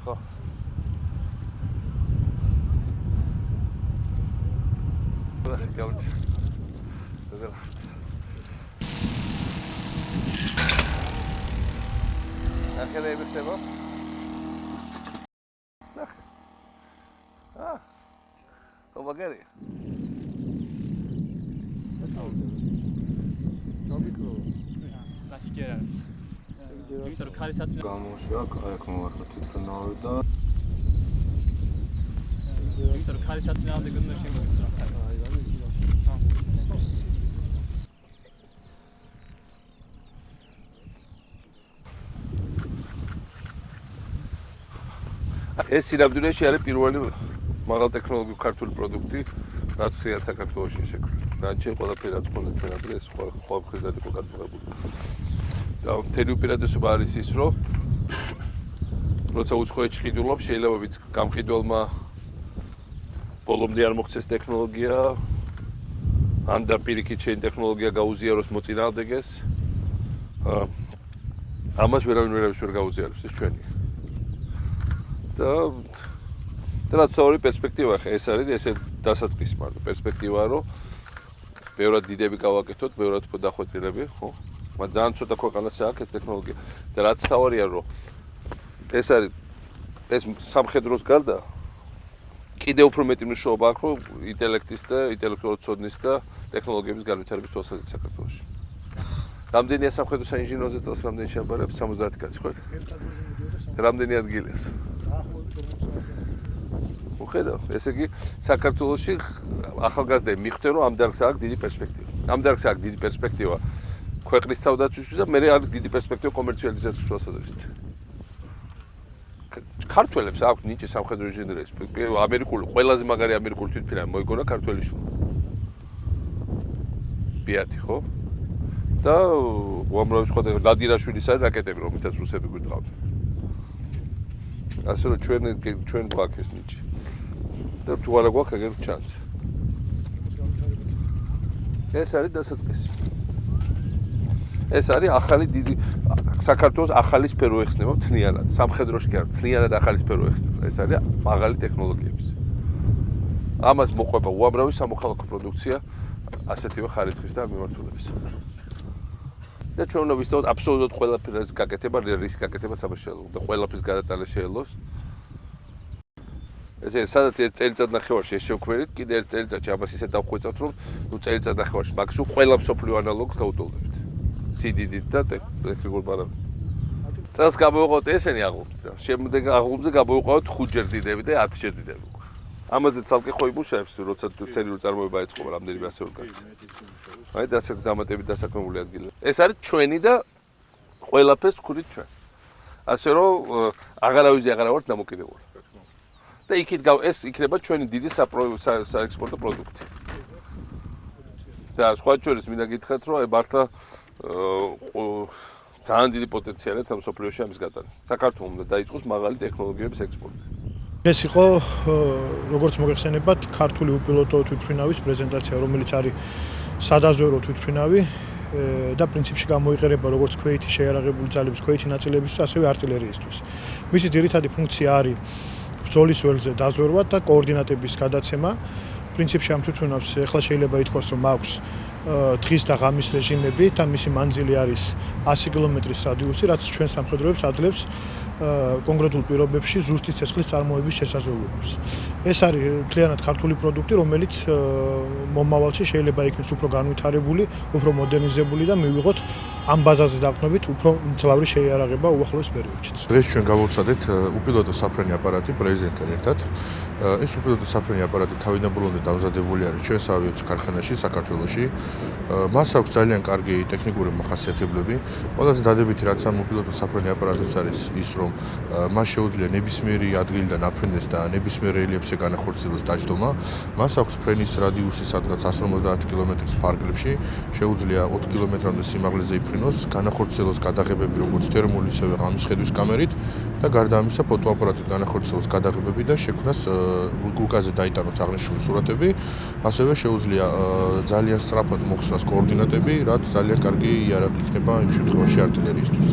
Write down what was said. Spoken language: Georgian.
ხო. ახლა ხდება? Ობაგერი. ნახიჯერა. იმიტომ რომ ქარის აწმი გამოშვა, აქ მოახლა თვითმფრინავი და იმიტომ რომ ქარის აწმი გუნდა შემოგვიწრა ხარ. ეს სინამდვილეში არის პირველი მაღალტექნოლოგიური ქართული პროდუქტი, რაც ხშირად საქართველოში შექმნა. რანჩე ყველაფერი რაც ქონდა ჩვენ ადრე ეს სხვა მხრიდან იყო გადმოღებული. და მთელი უპირატესობა არის ის, რომ როცა უცხოეთში ყიდულობ, შეიძლება ვიცი გამყიდველმა ბოლომდე არ მოხდეს ტექნოლოგია, ან და პირიქით შენ ტექნოლოგია გაუზიაროს მოწინააღმდეგეს. ამას ვერავინ ვერ გაუზიარებს ეს ჩვენი. და რაც ორი პერსპექტივა ხა ეს არის ესე დასაწყისი მარტო პერსპექტივაა რომ ბევრად დიდები გავაკეთოთ, ბევრად უფრო დახვეწილები, ხო? მაგრამ ძალიან ცოტა ქვეყანას აქვს ეს ტექნოლოგია და რაც თავარია რომ ეს არის ეს სამხედროს გარდა კიდევ უფრო მეტი მნიშვნელობა აქვს რომ ინტელექტის და ინტელექტუალური ცოდნის და ტექნოლოგიების განვითარების თვალსაზრისით საქართველოში. რამდენია სამხედრო საინჟინეროზე წელს რამდენი შეაბარებს 70 კაცი ხო? რამდენი ადგილია? ხედავ, ესე იგი საქართველოში ახალგაზრდები მიხვდნენ რომ ამ დარგს აქვს დიდი პერსპექტივა. ამ დარგს აქვს დიდი პერსპექტივა ქვეყნის თავდაცვისთვის და მე არის დიდი პერსპექტივა კომერციალიზაციის თვალსაზრისით. ქართველებს აქვს ნიჭი სამხედრო ინჟინერიის. ამერიკული ყველაზე მაგარი ამერიკული თვითმფრინავი მოიგონა ქართველი შვილმა. ბიათი ხო? და უამრავი სხვა ლადირაშვილის არის რაკეტები რომელთაც რუსები გვიტყავდნენ. ასე რომ ჩვენ გვაქვს ეს ნიჭი. და თუ არა გვაქვს ეგრე ჩანს. ეს არის დასაწყისი. ეს არის ახალი დიდი საქართველოს ახალი სფერო ეხსნება მთლიანად. სამხედროში კი არა, მთლიანად ახალი სფერო ეხსნება. ეს არის მაღალი ტექნოლოგიების. ამას მოყვება უამრავი სამოქალაქო პროდუქცია ასეთივე ხარისხის და მიმართულების. და ჩვენ უნდა ვისწავლოთ აბსოლუტურად ყველაფრის გაკეთება, რის გაკეთება სამშობლო და ყველაფრის გადატანა შეელოს. ესე სადაც ერთ წელიწად ნახევარში ეს შევქმნით, კიდე ერთ წელიწადში ამას ისე დავხვეწავთ, რომ წელიწად ნახევარში მაგსუ ყველა მსოფლიო ანალოგს გაუტოლდებით. CDD-ით და ტექნიკურ პარამეტრებს. წელს გამოვიყავთ ესენი აღლუმს და შემდეგ აღლუმზე გამოვიყავთ 5-ჯერ დიდები და 10-ჯერ დიდები. ამაზე ცალკე ხო იმუშავებს, როცა სერიული წარმოება ეწყობა რამდენიმე ასეული კაცი. აი დამატებით დასაქმებული ადგილი. ეს არის ჩვენი და ყველაფერს ვქურით ჩვენ. ასე რომ აღარავის აღარა ვართ დამოკიდებული. და იქით ეს იქნება ჩვენი დიდი საექსპორტო პროდუქტი. და სხვა შორის მინდა გითხრათ, რომ მართლა ძალიან დიდი პოტენციალი აქვს ამ სოფლიოში ამის გატანას. საქართველოს უნდა დაიწყოს მაღალი ტექნოლოგიების ექსპორტი. ეს იყო როგორც მოგეხსენებათ ქართული უპილოტო თვითმფრინავის პრეზენტაცია, რომელიც არის სადაზვერო თვითმფრინავი და პრინციპში გამოიყენება როგორც ქვეითი შეიარაღებული ძალების ქვეითი ნაწილებისთვის, ასევე артиლერიისთვის. მისი ძირითადი ფუნქცია არის ბრძოლის ველზე დაზვერვა და კოორდინატების გადაცემა. პრინციპში ამ თვითმფრინავს ახლა შეიძლება ითქვას, რომ აქვს დღის და ღამის რეჟიმები და მისი მანძილი არის 100 კილომეტრის რადიუსი, რაც ჩვენ სამხედროებს აძლევს კონკრეტულ პირობებში ზუსტი ცეცხლის წარმოების შესაძლებლობას. ეს არის მთლიანად ქართული პროდუქტი, რომელიც მომავალში შეიძლება იქნას უფრო განვითარებული, უფრო მოდერნიზებული და მივიღოთ ამ ბაზაზე დაყრდნობით უფრო მძლავრი შეიარაღება უახლოეს პერიოდშიც. დღეს ჩვენ გავუცადეთ უპილოტო საფრენი აპარატი პრეზიდენტთან ერთად. ეს უპილოტო საფრენი აპარატი თავიდან ბოლომდე დამზადებული არის ჩვენს ავიაციის ქარხანაში საქართველოში. მას აქვს ძალიან კარგი ტექნიკური მახასიათებლები. ყველაზე დადებითი რაც ამ უპილოტო საფრენი აპარატის არის ის, რომ მას შეუძლია ნებისმიერი ადგილიდან აფრინდეს და ნებისმიერ რელიეფზე განახორციელოს დაჯდომა. მას აქვს ფრენის რადიუსი სადღაც 150 კილომეტრის ფარგლებში, შეუძლია 20 კილომეტრამდე სიმაღლეზე იფრინოს, განახორციელოს გადაღებები როგორც თერმული, ისევე ღამის ხედვის კამერით და გარდა ამისა ფოტოაპარატით განახორციელოს გადაღებები და შექმნას გუკაზე დაიტანოს აღნიშნული სურათები, ასევე შეუძლია ძალიან სწრაფად მოხსნას კოორდინატები, რაც ძალიან კარგი იარაღი იქნება იმ შემთხვევაში артиლერიისთვის.